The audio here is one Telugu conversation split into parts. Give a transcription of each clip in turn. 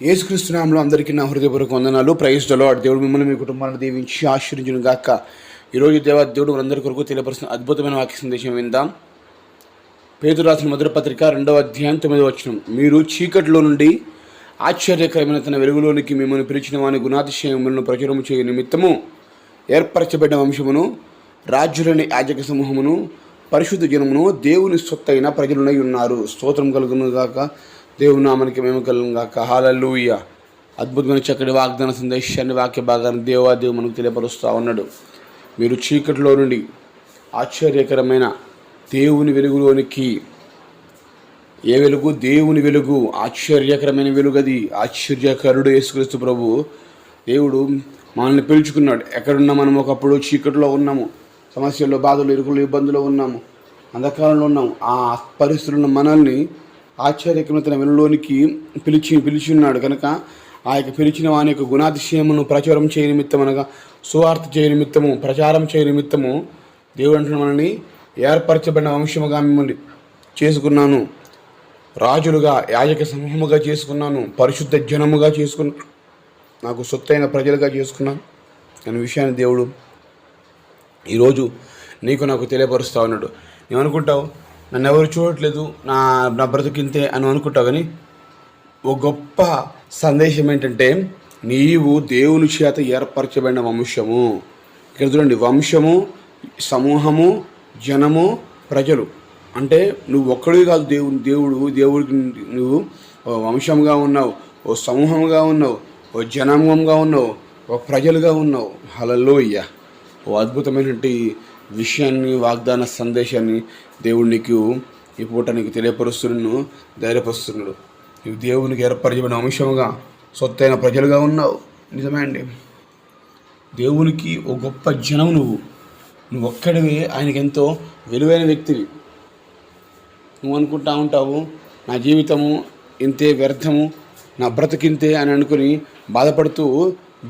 యేసుక్రీస్తు నామములో అందరికీ నా హృదయపూర్వక వందనాలు. Praise the Lord. దేవుడు మిమ్మల్ని మీ కుటుంబాలను దీవించి ఆశీర్వదించును గాక. ఈరోజు దేవుడు మనందరి కొరకు తెలియపరుస్తున్న అద్భుతమైన వాక్య సందేశం విందాం. పేతురు రాసిన మొదటి పత్రిక 2వ అధ్యాయం 9వ వచనం. మీరు చీకటిలో నుండి ఆశ్చర్యకరమైన తన వెలుగులోనికి మిమ్మల్ని పిలిచిన వాని గుణాతిశయములను ప్రచురము చేయ నిమిత్తము ఏర్పరచబడిన వంశమును, రాజ్యులని యాజక సమూహమును, పరిశుద్ధ జనమును, దేవుని సొత్తైన ప్రజలునై ఉన్నారు. స్తోత్రం కలుగును గాక. దేవుని నామానికి మేము కలుగును గాక. హల్లెలూయా. అద్భుతమైన చక్కటి వాగ్దాన సందేశాన్ని, వాక్య భాగాన్ని దేవాదేవు మనకు తెలియపరుస్తూ ఉన్నాడు. మీరు చీకటిలో నుండి ఆశ్చర్యకరమైన దేవుని వెలుగులోనికి. ఏ వెలుగు? దేవుని వెలుగు. ఆశ్చర్యకరమైన వెలుగది. ఆశ్చర్యకరుడు యేసుక్రీస్తు ప్రభు. దేవుడు మనల్ని పిలుచుకున్నాడు. ఎక్కడున్నా మనం ఒకప్పుడు చీకటిలో ఉన్నాము, సమస్యల్లో, బాధలు, ఇరుకులు, ఇబ్బందులు ఉన్నాము, అంధకారంలో ఉన్నాము. ఆ పరిస్థితులను మనల్ని ఆశ్చర్యకరమైన తన వెలుగులోనికి పిలిచి ఉన్నాడు కనుక ఆ యొక్క పిలిచిన వాని యొక్క గుణాతిశయమును ప్రచారం చేయ నిమిత్తం, అనగా సువార్త చేయ నిమిత్తము, ప్రచారం చేయ నిమిత్తము దేవుడు అంటున్న మనల్ని ఏర్పరచబడిన వంశముగా మిమ్మల్ని చేసుకున్నాను, రాజులుగా యాజక సమూహముగా చేసుకున్నాను, పరిశుద్ధ జనముగా చేసుకున్నాను, నాకు సొత్తైన ప్రజలుగా చేసుకున్నాను అనే విషయాన్ని దేవుడు ఈరోజు నీకు నాకు తెలియపరుస్తూ ఉన్నాడు. నువ్వు నన్ను ఎవరు చూడట్లేదు, నా బ్రతుకింతే అని అనుకుంటావు. కానీ ఒక గొప్ప సందేశం ఏంటంటే, నీవు దేవుని చేత ఏర్పరచబడిన వంశము. ఇక్కడ చూడండి, వంశము, సమూహము, జనము, ప్రజలు. అంటే నువ్వు ఒక్కడివి కాదు. దేవుడికి నువ్వు ఓ వంశంగా ఉన్నావు, ఓ సమూహంగా ఉన్నావు, ఓ జనాంగంగా ఉన్నావు, ఓ ప్రజలుగా ఉన్నావు. హల్లెలూయా. ఓ అద్భుతమైనటువంటి విషయాన్ని, వాగ్దాన సందేశాన్ని దేవుడు నీకు ఈ పూట నీకు తెలియపరుస్తున్నాడు, ధైర్యపరుస్తున్నాడు. నువ్వు దేవునికి ఏర్పరచబడిన అంశముగా, సొత్తైన ప్రజలుగా ఉన్నావు. నిజమే అండి. దేవునికి ఒక గొప్ప జనం. నువ్వు ఒక్కడివి ఆయనకి ఎంతో విలువైన వ్యక్తివి. నువ్వు అనుకుంటా ఉంటావు, నా జీవితము ఇంతే, వ్యర్థము, నా బ్రతికింతే అని అనుకుని బాధపడుతూ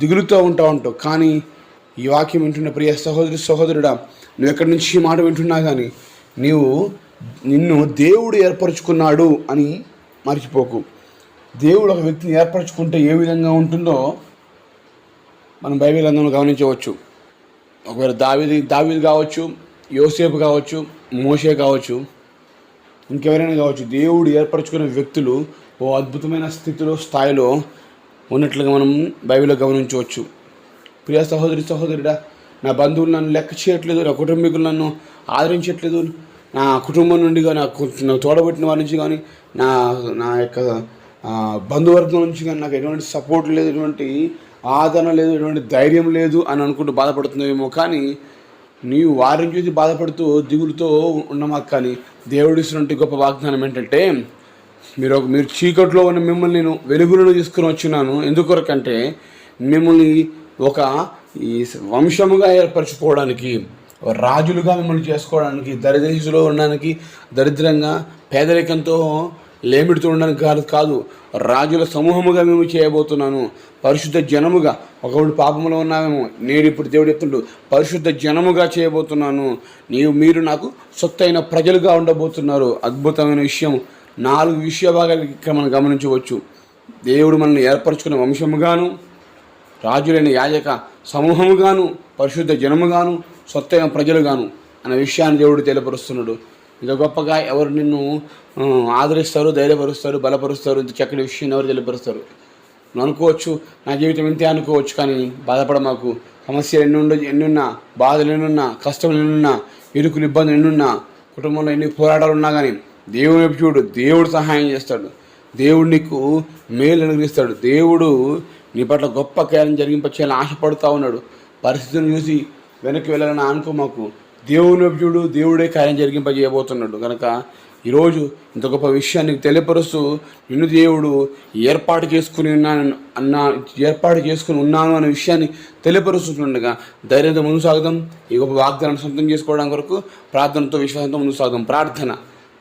దిగులుతూ ఉంటావు. కానీ ఈ వాక్యం వింటున్న ప్రియ సహోదరుడా, నువ్వు ఎక్కడి నుంచి మాట వింటున్నా కానీ నిన్ను దేవుడు ఏర్పరచుకున్నాడు అని మర్చిపోకు. దేవుడు ఒక వ్యక్తిని ఏర్పరచుకుంటే ఏ విధంగా ఉంటుందో మనం బైబిల్ గ్రంథంలో గమనించవచ్చు. ఒకవేళ దావీదు కావచ్చు, యోసేపు కావచ్చు, మోషే కావచ్చు, ఇంకెవరైనా కావచ్చు, దేవుడు ఏర్పరచుకునే వ్యక్తులు ఓ అద్భుతమైన స్థితిలో, స్థాయిలో ఉన్నట్లుగా మనం బైబిల్లో గమనించవచ్చు. ప్రియ సహోదరుడా, నా బంధువులు నన్ను లెక్క చేయట్లేదు, నా కుటుంబీకులు నన్ను ఆదరించట్లేదు, నా కుటుంబం నుండి కానీ, నా తోడబుట్టిన వారి నుంచి కానీ, నా యొక్క బంధువర్గం నుంచి కానీ నాకు ఎటువంటి సపోర్ట్ లేదు, ఎటువంటి ఆదరణ లేదు, ఎటువంటి ధైర్యం లేదు అని అనుకుంటూ బాధపడుతున్నావేమో. కానీ నీవు వారిని చూసి బాధపడుతూ దిగులుతో ఉన్నమాకు. కానీ దేవుడు ఇస్తున్నటువంటి గొప్ప వాగ్దానం ఏంటంటే, మీరు చీకట్లో ఉన్న మిమ్మల్ని నేను వెలుగులను తీసుకుని వచ్చినాను. ఎందుకొరకంటే మిమ్మల్ని ఒక ఈ వంశముగా ఏర్పరచుకోవడానికి, రాజులుగా మిమ్మల్ని చేసుకోవడానికి, దరిద్రలో ఉండడానికి, దరిద్రంగా పేదరికంతో లేమిడుతూ ఉండడానికి కాదు, రాజుల సమూహముగా మేము చేయబోతున్నాను. పరిశుద్ధ జనముగా, ఒకప్పుడు పాపంలో ఉన్నామేమో, నేడు ఇప్పుడు దేవుడు చెప్తుండు, పరిశుద్ధ జనముగా చేయబోతున్నాను. మీరు నాకు సొత్తైన ప్రజలుగా ఉండబోతున్నారు. అద్భుతమైన విషయం. 4 విషయ భాగాలు ఇక్కడ మనం గమనించవచ్చు. దేవుడు మనల్ని ఏర్పరచుకున్న వంశముగాను, రాజులైన యాజక సమూహముగాను, పరిశుద్ధ జనముగాను, సొత్తైన ప్రజలుగాను అనే విషయాన్ని దేవుడు తెలియపరుస్తున్నాడు. ఇంత గొప్పగా ఎవరు నిన్ను ఆదరిస్తారు, ధైర్యపరుస్తారు, బలపరుస్తారు? ఇంత చక్కటి విషయాన్ని ఎవరు తెలియపరుస్తారు? నువ్వు అనుకోవచ్చు, నా జీవితం ఇంతే అనుకోవచ్చు. కానీ బాధపడమాకు. సమస్యలు ఎన్నున్నా, బాధలు ఎన్నున్నా, కష్టములు ఎన్నున్నా, ఇరుకులు, ఇబ్బందులు ఎన్నున్నా, కుటుంబంలో ఎన్ని పోరాటాలు ఉన్నా కానీ దేవుని వైపు చూడు. దేవుడు సహాయం చేస్తాడు. దేవుడు నీకు మేలు అనుగ్రహిస్తాడు. దేవుడు నీ పట్ల గొప్ప కార్యం జరిగింపచేయాలని ఆశపడుతూ ఉన్నాడు. పరిస్థితులను చూసి వెనక్కి వెళ్ళాలని అనుకోమాకు. దేవుని వైపు చూడు. దేవుడే కార్యం జరిగింపజేయబోతున్నాడు. కనుక ఈరోజు ఇంత గొప్ప విషయాన్ని తెలియపరుస్తూ నిన్ను దేవుడు ఏర్పాటు చేసుకుని ఉన్నాను అనే విషయాన్ని తెలియపరుస్తుండగా ధైర్యంతో ముందు సాగుదాం. ఈ గొప్ప వాగ్దానాన్ని సొంతం చేసుకోవడానికి వరకు ప్రార్థనతో, విశ్వాసంతో ముందు సాగుదాం. ప్రార్థన.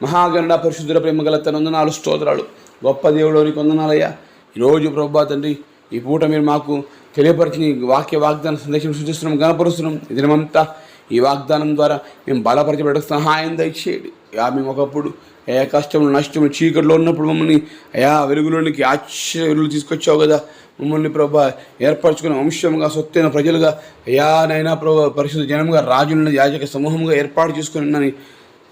మహాగణుడ, పరిశుద్ధుల, ప్రేమగల వందనాలు, స్తోత్రాలు. గొప్ప దేవుడు వందనాలయ్యా. ఈరోజు ప్రభువా తండ్రి, ఈ పూట మీరు మాకు తెలియపరిచిన వాగ్దాన సందేశం సూచిస్తున్నాం, గణపరుస్తున్నాం. ఈ దినమంతా ఈ వాగ్దానం ద్వారా మేము బలపరచబడ సహాయం దయచేయండి. మేము ఒకప్పుడు అయా కష్టములు నష్టములు చీకట్లో ఉన్నప్పుడు మమ్మల్ని అయా వెలుగులోనికి ఆశ్చర్యులు తీసుకొచ్చావు కదా. మమ్మల్ని ప్రభా ఏర్పరచుకున్న వంశంగా సొత్తైన ప్రజలుగా అయా నైనా ప్రభా పరిశుద్ధ జనంగా రాజులను యాజక సమూహంగా ఏర్పాటు చేసుకుని ఉన్నాను.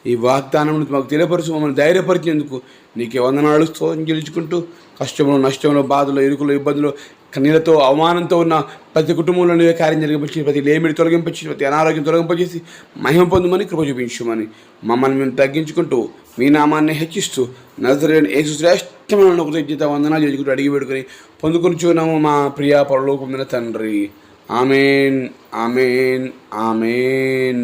ఈ వాగ్దానం మాకు తెలియపరుచు మమ్మల్ని ధైర్యపరిచేందుకు నీకే వందనాలు స్తోత్రం చెల్లించుకుంటూ కష్టంలో నష్టంలో బాధలో ఇరుకులో ఇబ్బందులు కన్నీళ్లతో అవమానంతో ఉన్న ప్రతి కుటుంబంలో నీవే కార్యం జరిగించి ప్రతి లేమిడి తొలగింపచేసి ప్రతి అనారోగ్యం తొలగింపచేసి మహిమ పొందమని కృప చూపించమని మమ్మల్ని మేము తగ్గించుకుంటూ మీ నామాన్ని హెచ్చిస్తూ నజరేయుడైన యేసు శ్రేష్టమైన కృతజ్ఞత వందనాలు చేసుకుంటూ అడిగి పెట్టుకుని పొందుకొనిచున్నాము మా ప్రియా పరలోకమున తండ్రి. Amen amen amen.